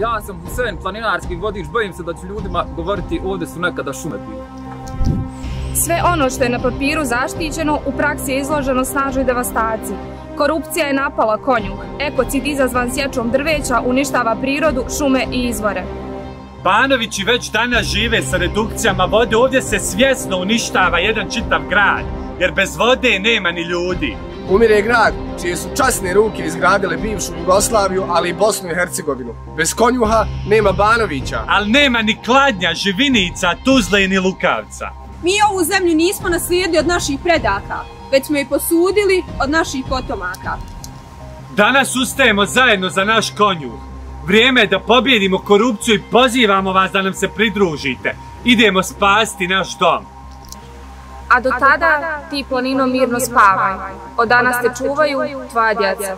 Ja sam Husein, planinarski vodič, bojim se da ću ljudima govoriti ovdje su nekada šume bile. Sve ono što je na papiru zaštićeno, u praksi je izloženo snažnoj devastaciji. Korupcija je napala konjuh, ekocid izazvan sječom drveća uništava prirodu, šume i izvore. Banovići već danas žive sa redukcijama vode, ovdje se svjesno uništava jedan čitav grad, jer bez vode nema ni ljudi. Umire grad čije su časne ruke izgradile bivšu Jugoslaviju, ali i Bosnu i Hercegovinu. Bez konjuha nema Banovića. Ali nema ni Kladnja, Živinica, Tuzle ni Lukavca. Mi ovu zemlju nismo naslijedili od naših predaka, već smo je posudili od naših potomaka. Danas ustajemo zajedno za naš konjuh. Vrijeme je da pobjedimo korupciju i pozivamo vas da nam se pridružite. Idemo spasiti naš dom. A do tada ti planino mirno spavaj. Od danas te čuvaju tvoja djeca.